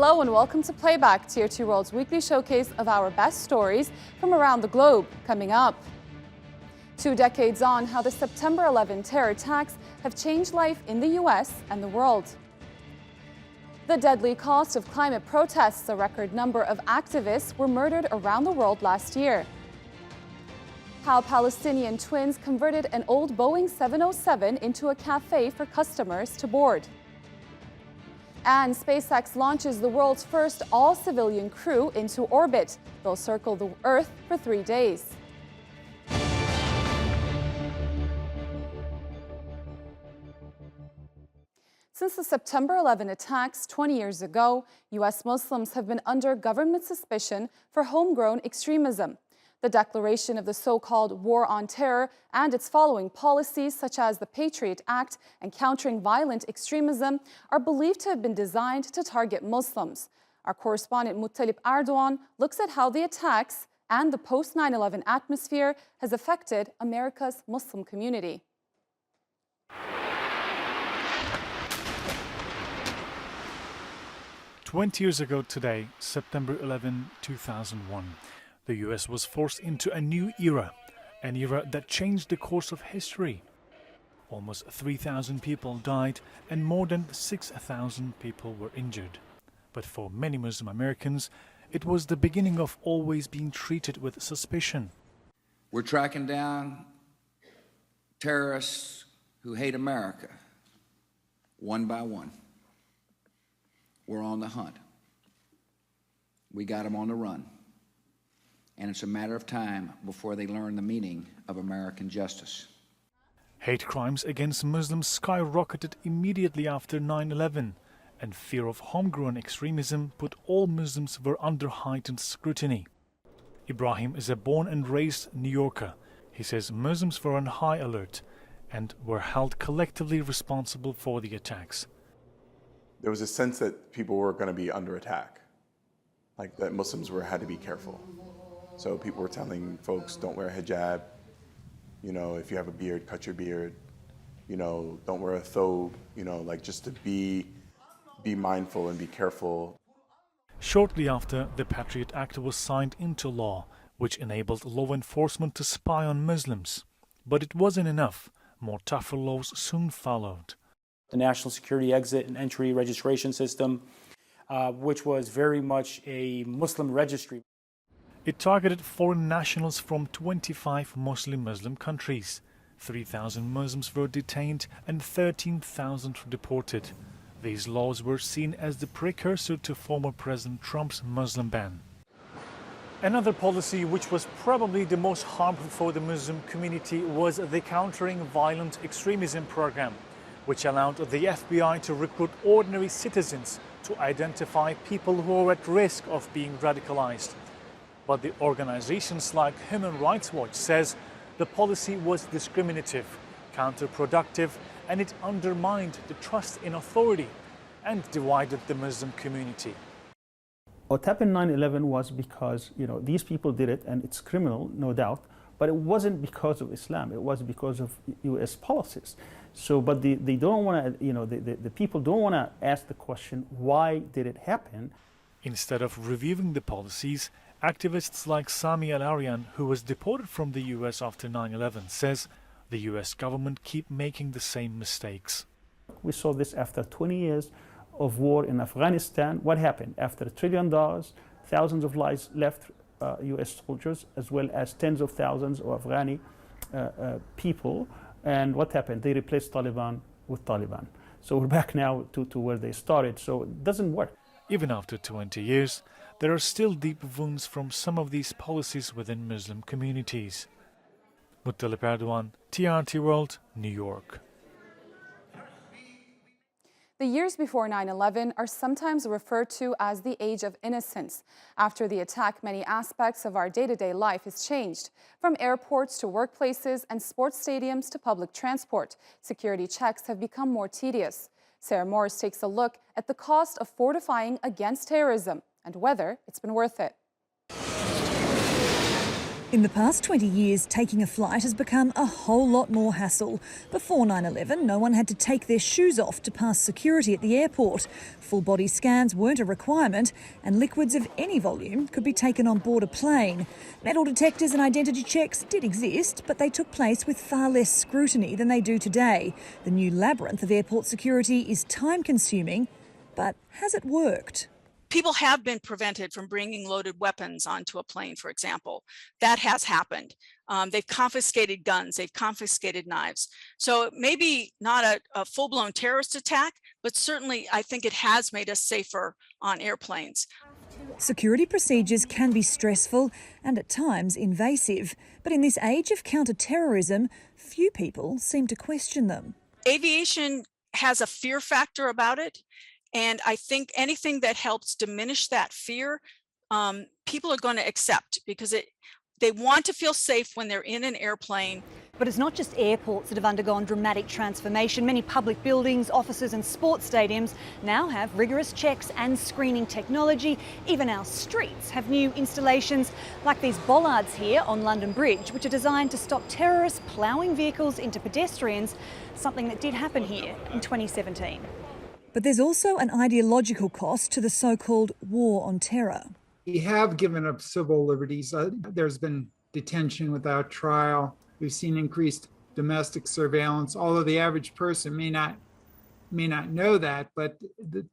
Hello and welcome to Playback, Tier 2 World's weekly showcase of our best stories from around the globe. Coming up, 2 decades on, how the September 11 terror attacks have changed life in the U.S. and the world. The deadly cost of climate protests, a record number of activists were murdered around the world last year. How Palestinian twins converted an old Boeing 707 into a cafe for customers to board. And SpaceX launches the world's first all-civilian crew into orbit. They'll circle the Earth for 3 days. Since the September 11 attacks 20 years ago, U.S. Muslims have been under government suspicion for homegrown extremism. The declaration of the so-called War on Terror and its following policies, such as the Patriot Act and countering violent extremism, are believed to have been designed to target Muslims. Our correspondent Muttalib Erdogan looks at how the attacks and the post-9/11 atmosphere has affected America's Muslim community. "20 years ago today, September 11, 2001, the US was forced into a new era, an era that changed the course of history. Almost 3,000 people died and more than 6,000 people were injured. But for many Muslim Americans, it was the beginning of always being treated with suspicion. We're tracking down terrorists who hate America, one by one. We're on the hunt. We got them on the run. And it's a matter of time before they learn the meaning of American justice." Hate crimes against Muslims skyrocketed immediately after 9/11, and fear of homegrown extremism put all Muslims were under heightened scrutiny. Ibrahim is a born and raised New Yorker. He says Muslims were on high alert and were held collectively responsible for the attacks. There was a sense that people were going to be under attack, like that Muslims had to be careful. So people were telling folks, don't wear a hijab, if you have a beard, cut your beard, don't wear a thobe, just to be mindful and be careful. Shortly after, the Patriot Act was signed into law, which enabled law enforcement to spy on Muslims. But it wasn't enough. More tougher laws soon followed. The National Security Exit and Entry Registration System, which was very much a Muslim registry. It targeted foreign nationals from 25 Muslim countries. 3,000 Muslims were detained and 13,000 deported. These laws were seen as the precursor to former President Trump's Muslim ban. Another policy which was probably the most harmful for the Muslim community was the Countering Violent Extremism program, which allowed the FBI to recruit ordinary citizens to identify people who are at risk of being radicalized. But the organizations like Human Rights Watch says the policy was discriminative, counterproductive, and it undermined the trust in authority and divided the Muslim community. What happened 9/11 was because, these people did it, and it's criminal, no doubt, but it wasn't because of Islam. It was because of U.S. policies. So, but they don't want to, the people don't want to ask the question, why did it happen? Instead of reviewing the policies, activists like Sami Al-Aryan, who was deported from the U.S. after 9/11, says the U.S. government keep making the same mistakes. We saw this after 20 years of war in Afghanistan. What happened? After $1 trillion, thousands of lives left U.S. soldiers, as well as tens of thousands of Afghani people. And what happened? They replaced Taliban with Taliban. So we're back now to where they started. So it doesn't work. Even after 20 years, there are still deep wounds from some of these policies within Muslim communities. Muttalib Erdogan, TRT World, New York. The years before 9/11 are sometimes referred to as the Age of Innocence. After the attack, many aspects of our day-to-day life has changed. From airports to workplaces and sports stadiums to public transport, security checks have become more tedious. Sarah Morris takes a look at the cost of fortifying against terrorism and whether it's been worth it. In the past 20 years, taking a flight has become a whole lot more hassle. Before 9/11, no one had to take their shoes off to pass security at the airport. Full body scans weren't a requirement, and liquids of any volume could be taken on board a plane. Metal detectors and identity checks did exist, but they took place with far less scrutiny than they do today. The new labyrinth of airport security is time-consuming, but has it worked? People have been prevented from bringing loaded weapons onto a plane, for example. That has happened. They've confiscated guns, they've confiscated knives. So maybe not a full-blown terrorist attack, but certainly I think it has made us safer on airplanes. Security procedures can be stressful and at times invasive, but in this age of counter-terrorism, few people seem to question them. Aviation has a fear factor about it. And I think anything that helps diminish that fear, people are going to accept because they want to feel safe when they're in an airplane. But it's not just airports that have undergone dramatic transformation. Many public buildings, offices and sports stadiums now have rigorous checks and screening technology. Even our streets have new installations like these bollards here on London Bridge, which are designed to stop terrorists ploughing vehicles into pedestrians, something that did happen here in 2017. But there's also an ideological cost to the so-called war on terror. We have given up civil liberties. There's been detention without trial. We've seen increased domestic surveillance, although the average person may not know that, but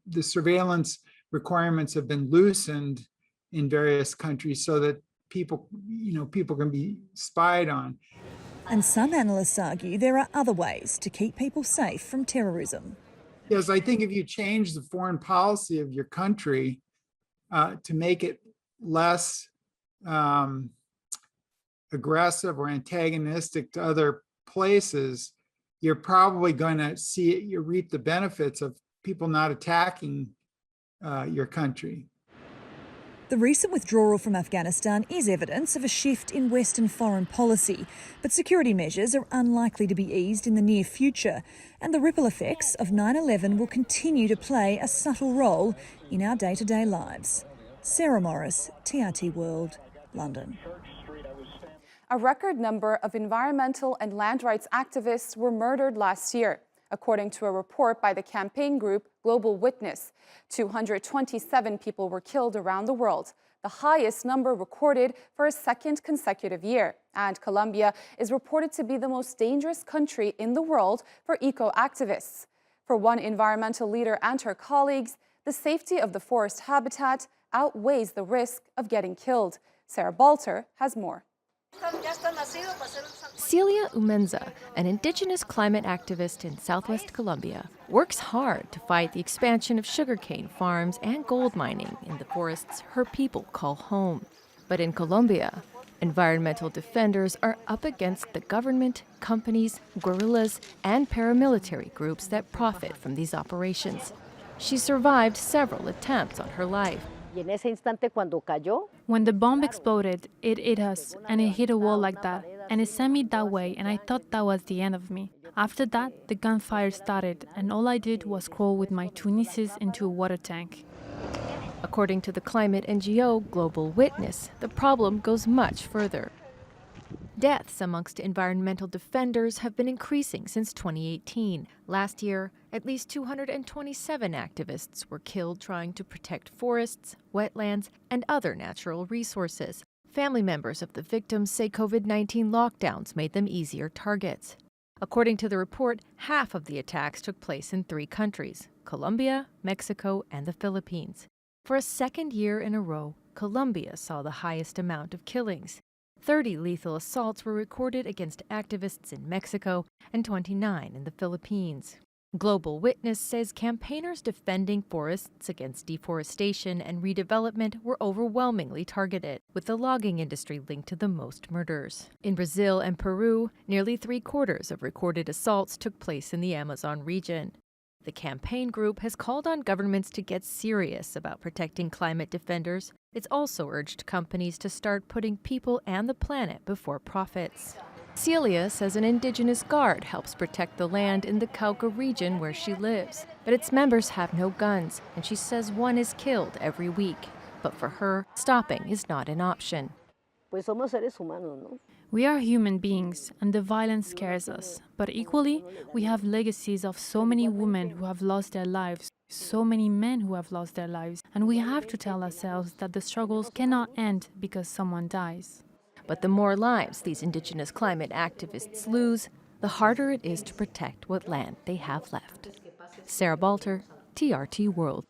the surveillance requirements have been loosened in various countries so that people can be spied on. And some analysts argue there are other ways to keep people safe from terrorism. Yes, I think if you change the foreign policy of your country to make it less aggressive or antagonistic to other places, you're probably going to reap the benefits of people not attacking your country. The recent withdrawal from Afghanistan is evidence of a shift in Western foreign policy, but security measures are unlikely to be eased in the near future, and the ripple effects of 9/11 will continue to play a subtle role in our day-to-day lives. Sarah Morris, TRT World, London. A record number of environmental and land rights activists were murdered last year, according to a report by the campaign group Global Witness. 227 people were killed around the world, the highest number recorded for a second consecutive year. And Colombia is reported to be the most dangerous country in the world for eco-activists. For one environmental leader and her colleagues, the safety of the forest habitat outweighs the risk of getting killed. Sarah Balter has more. Celia Umenza, an indigenous climate activist in southwest Colombia, works hard to fight the expansion of sugarcane farms and gold mining in the forests her people call home. But in Colombia, environmental defenders are up against the government, companies, guerrillas, and paramilitary groups that profit from these operations. She survived several attempts on her life. When the bomb exploded, it hit us, and it hit a wall like that, and it sent me that way, and I thought that was the end of me. After that, the gunfire started, and all I did was crawl with my two nieces into a water tank. According to the climate NGO Global Witness, the problem goes much further. Deaths amongst environmental defenders have been increasing since 2018. Last year, at least 227 activists were killed trying to protect forests, wetlands, and other natural resources. Family members of the victims say COVID-19 lockdowns made them easier targets. According to the report, half of the attacks took place in 3 countries: Colombia, Mexico, and the Philippines. For a second year in a row, Colombia saw the highest amount of killings. 30 lethal assaults were recorded against activists in Mexico and 29 in the Philippines. Global Witness says campaigners defending forests against deforestation and redevelopment were overwhelmingly targeted, with the logging industry linked to the most murders. In Brazil and Peru, nearly 3/4 of recorded assaults took place in the Amazon region. The campaign group has called on governments to get serious about protecting climate defenders. It's also urged companies to start putting people and the planet before profits. Celia says an indigenous guard helps protect the land in the Cauca region where she lives. But its members have no guns, and she says one is killed every week. But for her, stopping is not an option. pues somos seres humanos, ¿no? We are human beings, and the violence scares us. But equally, we have legacies of so many women who have lost their lives, so many men who have lost their lives, and we have to tell ourselves that the struggles cannot end because someone dies. But the more lives these indigenous climate activists lose, the harder it is to protect what land they have left. Sarah Balter, TRT World.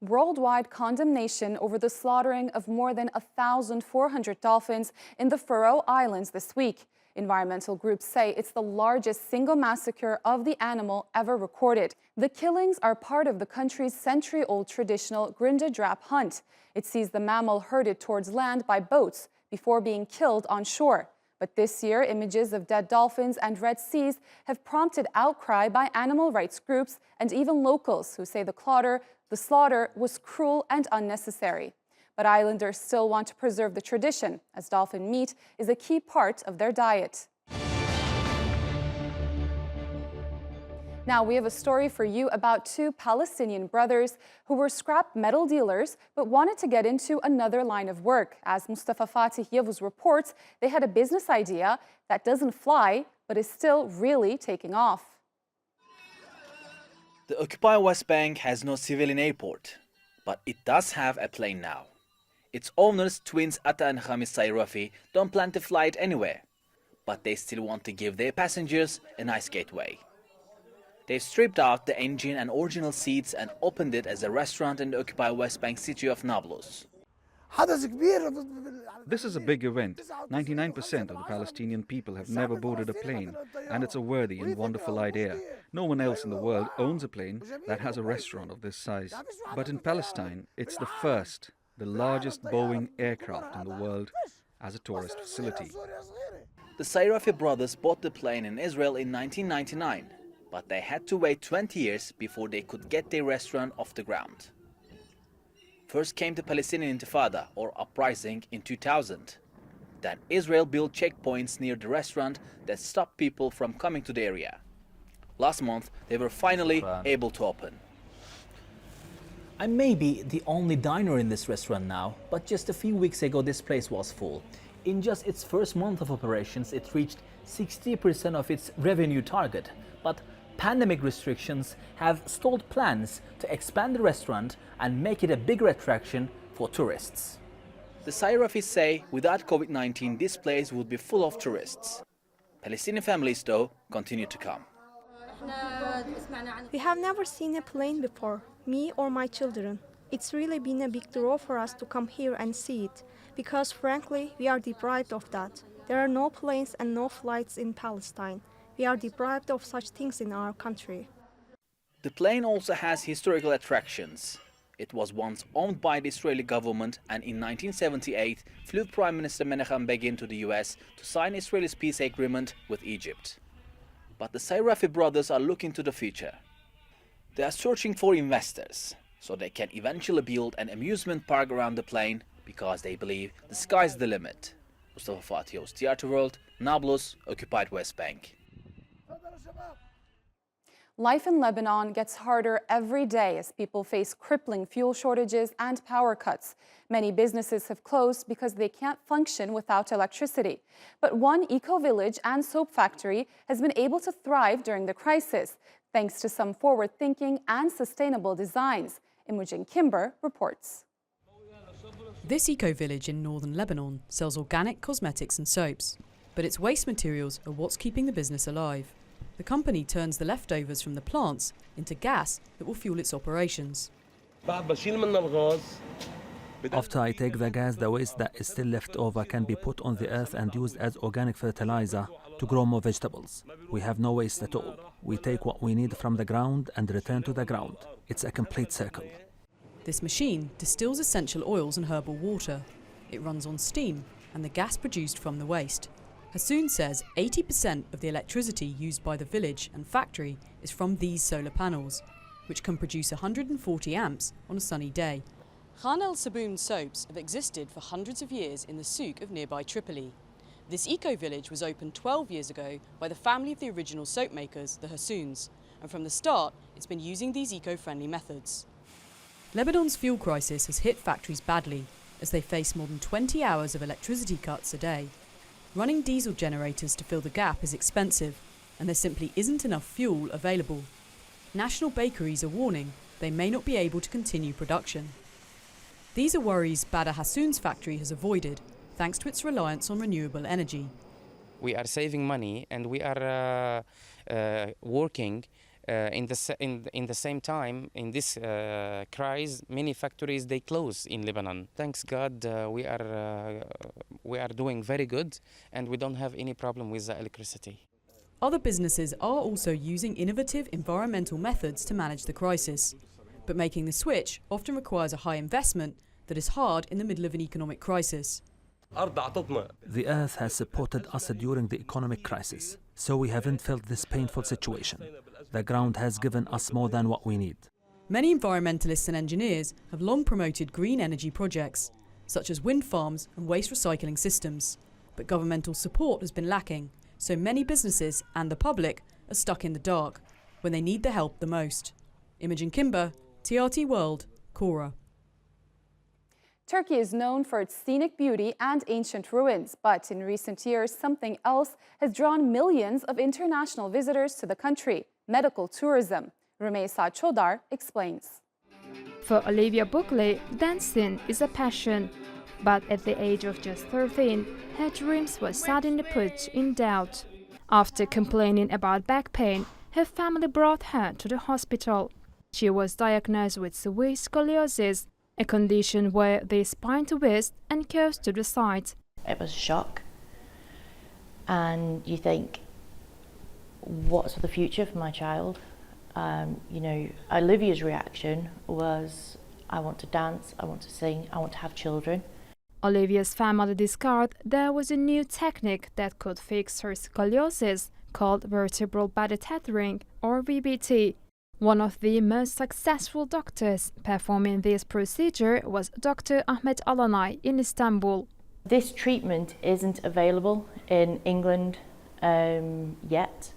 Worldwide condemnation over the slaughtering of more than 1,400 dolphins in the Faroe Islands this week. Environmental groups say it's the largest single massacre of the animal ever recorded. The killings are part of the country's century-old traditional Grindadrap hunt. It sees the mammal herded towards land by boats before being killed on shore. But this year, images of dead dolphins and red seas have prompted outcry by animal rights groups and even locals who say the slaughter was cruel and unnecessary. But islanders still want to preserve the tradition, as dolphin meat is a key part of their diet. Now, we have a story for you about two Palestinian brothers who were scrap metal dealers but wanted to get into another line of work. As Mustafa Fatih Yavuz reports, they had a business idea that doesn't fly but is still really taking off. The occupied West Bank has no civilian airport, but it does have a plane now. Its owners, twins Atta and Khamis Sayrafi, don't plan to fly it anywhere, but they still want to give their passengers a nice getaway. They've stripped out the engine and original seats and opened it as a restaurant in the occupied West Bank city of Nablus. This is a big event. 99% of the Palestinian people have never boarded a plane, and it's a worthy and wonderful idea. No one else in the world owns a plane that has a restaurant of this size. But in Palestine, it's the largest Boeing aircraft in the world as a tourist facility. The Sayrafi brothers bought the plane in Israel in 1999, but they had to wait 20 years before they could get their restaurant off the ground. First came the Palestinian Intifada, or uprising, in 2000. Then Israel built checkpoints near the restaurant that stopped people from coming to the area. Last month, they were finally able to open. I may be the only diner in this restaurant now, but just a few weeks ago this place was full. In just its first month of operations, it reached 60% of its revenue target. But pandemic restrictions have stalled plans to expand the restaurant and make it a bigger attraction for tourists. The Sayrafis say without COVID-19 this place would be full of tourists. Palestinian families, though, continue to come. We have never seen a plane before, me or my children. It's really been a big draw for us to come here and see it, because frankly, we are deprived of that. There are no planes and no flights in Palestine. We are deprived of such things in our country. The plane also has historical attractions. It was once owned by the Israeli government and in 1978 flew Prime Minister Menachem Begin to the US to sign Israel's peace agreement with Egypt. But the Sayrafi brothers are looking to the future. They are searching for investors so they can eventually build an amusement park around the plane because they believe the sky's the limit. Mustafa Fatih, TRT World, Nablus, occupied West Bank. Life in Lebanon gets harder every day as people face crippling fuel shortages and power cuts. Many businesses have closed because they can't function without electricity. But one eco-village and soap factory has been able to thrive during the crisis, thanks to some forward-thinking and sustainable designs. Imogen Kimber reports. This eco-village in northern Lebanon sells organic cosmetics and soaps, but its waste materials are what's keeping the business alive. The company turns the leftovers from the plants into gas that will fuel its operations. After I take the gas, the waste that is still left over can be put on the earth and used as organic fertilizer to grow more vegetables. We have no waste at all. We take what we need from the ground and return to the ground. It's a complete circle. This machine distills essential oils and herbal water. It runs on steam and the gas produced from the waste. Hassoun says 80% of the electricity used by the village and factory is from these solar panels, which can produce 140 amps on a sunny day. Khan El Saboun soaps have existed for hundreds of years in the souk of nearby Tripoli. This eco-village was opened 12 years ago by the family of the original soap makers, the Hassouns, and from the start it's been using these eco-friendly methods. Lebanon's fuel crisis has hit factories badly, as they face more than 20 hours of electricity cuts a day. Running diesel generators to fill the gap is expensive, and there simply isn't enough fuel available. National bakeries are warning they may not be able to continue production. These are worries Badr Hassoun's factory has avoided, thanks to its reliance on renewable energy. We are saving money, and we are working in the same time. In this crisis, many factories they close in Lebanon. Thanks God, we are doing very good, and we don't have any problem with the electricity. Other businesses are also using innovative environmental methods to manage the crisis, but making the switch often requires a high investment that is hard in the middle of an economic crisis. The earth has supported us during the economic crisis, so we haven't felt this painful situation. The ground has given us more than what we need. Many environmentalists and engineers have long promoted green energy projects, such as wind farms and waste recycling systems. But governmental support has been lacking, so many businesses and the public are stuck in the dark when they need the help the most. Imogen Kimber, TRT World, Cora. Turkey is known for its scenic beauty and ancient ruins, but in recent years, something else has drawn millions of international visitors to the country: medical tourism. Rümeysa Çodar explains. For Olivia Buckley, dancing is a passion. But at the age of just 13, her dreams were suddenly put in doubt. After complaining about back pain, her family brought her to the hospital. She was diagnosed with severe scoliosis, a condition where the spine twists and curves to the sides. It was a shock, and you think, what's the future for my child? Olivia's reaction was, I want to dance, I want to sing, I want to have children. Olivia's family discovered there was a new technique that could fix her scoliosis, called vertebral body tethering, or VBT. One of the most successful doctors performing this procedure was Dr. Ahmet Alanay in Istanbul. This treatment isn't available in England yet.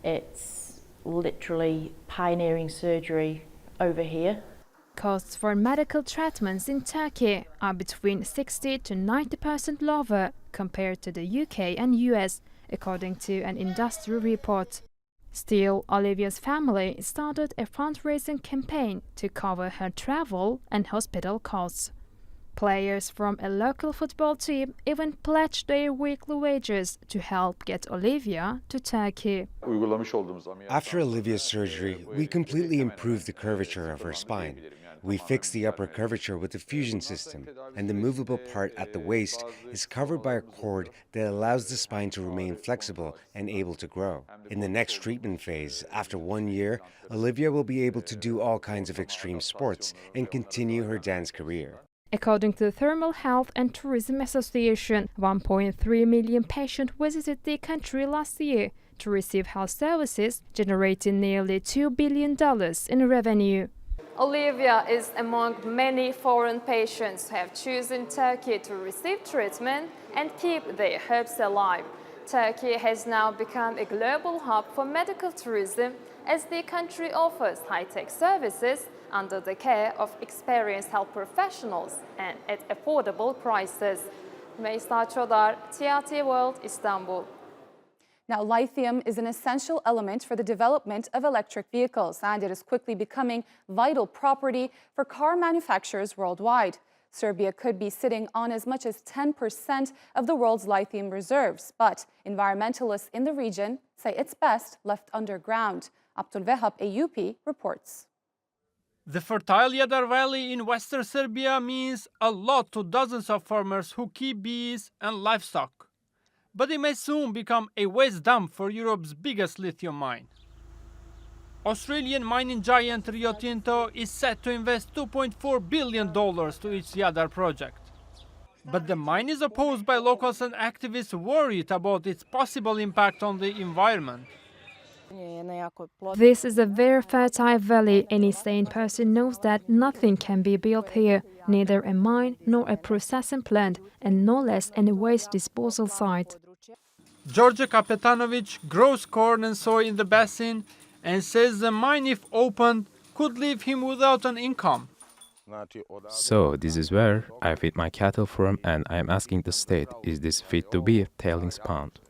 It's literally pioneering surgery over here. Costs for medical treatments in Turkey are between 60 to 90% lower compared to the UK and US, according to an industry report. Still, Olivia's family started a fundraising campaign to cover her travel and hospital costs. Players from a local football team even pledged their weekly wages to help get Olivia to Turkey. After Olivia's surgery, we completely improved the curvature of her spine. We fixed the upper curvature with the fusion system, and the movable part at the waist is covered by a cord that allows the spine to remain flexible and able to grow. In the next treatment phase, after 1 year, Olivia will be able to do all kinds of extreme sports and continue her dance career. According to the Thermal Health and Tourism Association, 1.3 million patients visited the country last year to receive health services, generating nearly $2 billion in revenue. Olivia is among many foreign patients who have chosen Turkey to receive treatment and keep their hopes alive. Turkey has now become a global hub for medical tourism as the country offers high-tech services under the care of experienced health professionals and at affordable prices. Rümeysa Çodar, TRT World, Istanbul. Now, lithium is an essential element for the development of electric vehicles, and it is quickly becoming vital property for car manufacturers worldwide. Serbia could be sitting on as much as 10% of the world's lithium reserves, but environmentalists in the region say it's best left underground. Abdulvehab Eyyupi reports. The fertile Yadar Valley in western Serbia means a lot to dozens of farmers who keep bees and livestock. But it may soon become a waste dump for Europe's biggest lithium mine. Australian mining giant Rio Tinto is set to invest $2.4 billion to its Yadar project. But the mine is opposed by locals and activists worried about its possible impact on the environment. This is a very fertile valley. Any sane person knows that nothing can be built here, neither a mine nor a processing plant, and no less any waste disposal site. George Kapetanovic grows corn and soy in the basin and says the mine, if opened, could leave him without an income. So this is where I feed my cattle from, and I am asking the state, is this fit to be a tailings pond?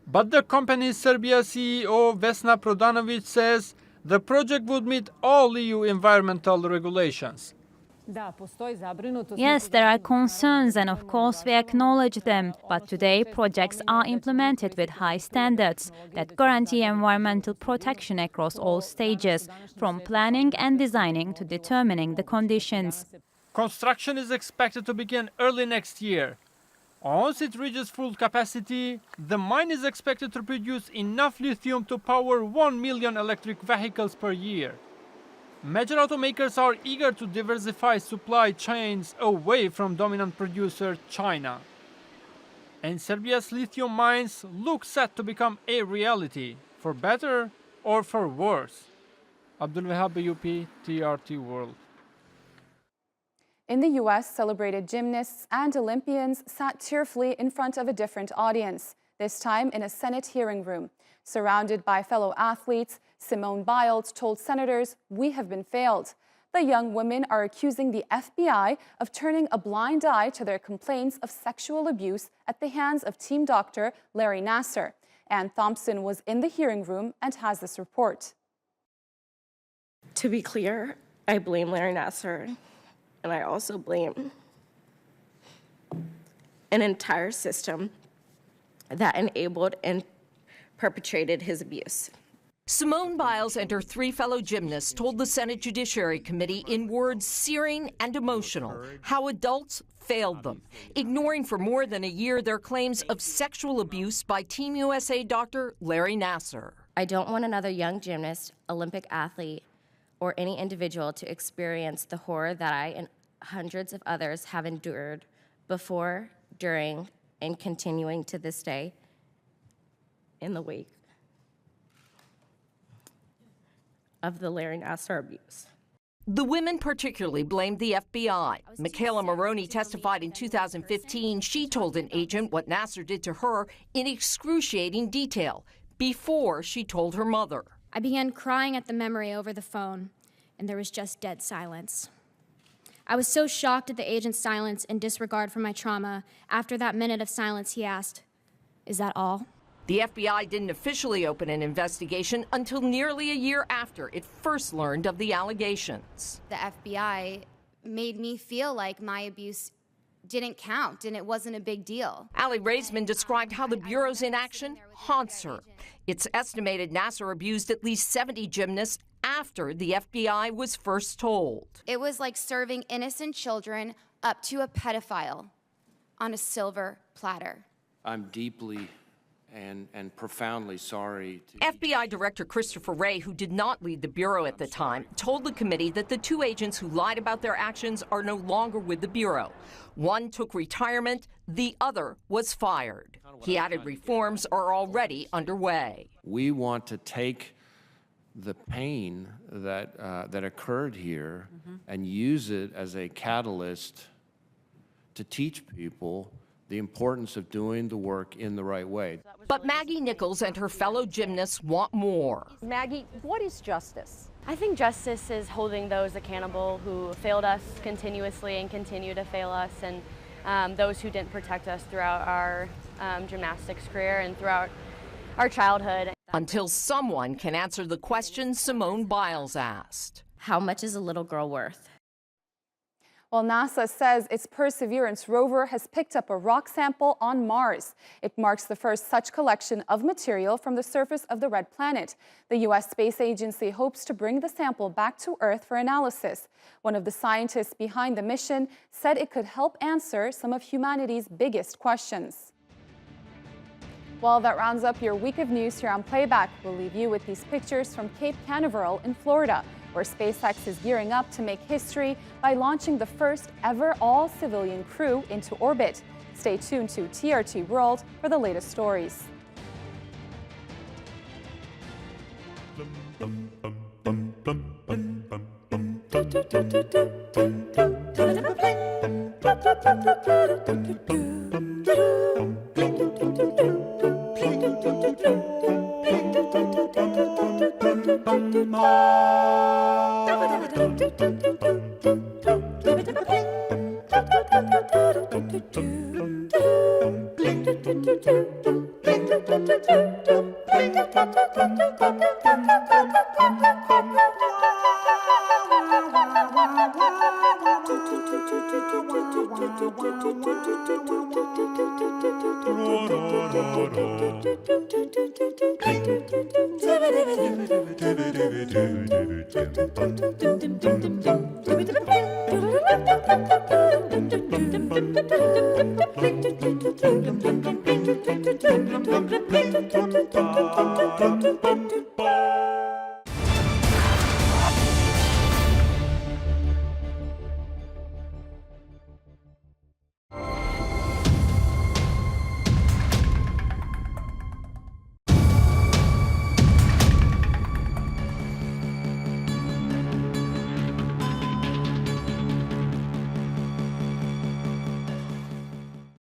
But the company's Serbia CEO Vesna Prodanovic says the project would meet all EU environmental regulations. Yes, there are concerns, and of course we acknowledge them. But today, projects are implemented with high standards that guarantee environmental protection across all stages, from planning and designing to determining the conditions. Construction is expected to begin early next year. Once it reaches full capacity, the mine is expected to produce enough lithium to power 1 million electric vehicles per year. Major automakers are eager to diversify supply chains away from dominant producer China. And Serbia's lithium mines look set to become a reality, for better or for worse. Abdul Wahab Bayupi, TRT World. In the U.S., celebrated gymnasts and Olympians sat tearfully in front of a different audience, this time in a Senate hearing room. Surrounded by fellow athletes, Simone Biles told senators, "We have been failed." The young women are accusing the FBI of turning a blind eye to their complaints of sexual abuse at the hands of team doctor Larry Nassar. Ann Thompson was in the hearing room and has this report. To be clear, I blame Larry Nassar, and I also blame an entire system that enabled and perpetrated his abuse. Simone Biles and her three fellow gymnasts told the Senate Judiciary Committee in words searing and emotional how adults failed them, ignoring for more than a year their claims of sexual abuse by Team USA doctor Larry Nassar. I don't want another young gymnast, Olympic athlete, or any individual to experience the horror that I and hundreds of others have endured before, during, and continuing to this day in the wake of the Larry Nassar abuse. The women particularly blamed the FBI. Michaela Maroney testified in 2015 she told an agent what Nassar did to her in excruciating detail before she told her mother. I began crying at the memory over the phone, and there was just dead silence. I was so shocked at the agent's silence and disregard for my trauma. After that minute of silence, he asked, "Is that all?" The FBI didn't officially open an investigation until nearly a year after it first learned of the allegations. The FBI made me feel like my abuse didn't count and it wasn't a big deal. Allie Raisman described how the Bureau's inaction haunts her. It's estimated Nassar abused at least 70 gymnasts after the FBI was first told. It was like serving innocent children up to a pedophile on a silver platter. I'm deeply and profoundly sorry. FBI Director Christopher Wray, who did not lead the Bureau at the time, told the committee that the two agents who lied about their actions are no longer with the Bureau. One took retirement, the other was fired. He added reforms are already underway. We want to take the pain that occurred here and use it as a catalyst to teach people the importance of doing the work in the right way. But Maggie Nichols and her fellow gymnasts want more. Maggie, what is justice? I think justice is holding those accountable who failed us continuously and continue to fail us, and those who didn't protect us throughout our gymnastics career and throughout our childhood. Until someone can answer the question Simone Biles asked. How much is a little girl worth? Well, NASA says its Perseverance rover has picked up a rock sample on Mars. It marks the first such collection of material from the surface of the red planet. The U.S. Space Agency hopes to bring the sample back to Earth for analysis. One of the scientists behind the mission said it could help answer some of humanity's biggest questions. Well, that rounds up your week of news here on Playback. We'll leave you with these pictures from Cape Canaveral in Florida, where SpaceX is gearing up to make history by launching the first ever all-civilian crew into orbit. Stay tuned to TRT World for the latest stories. Mars.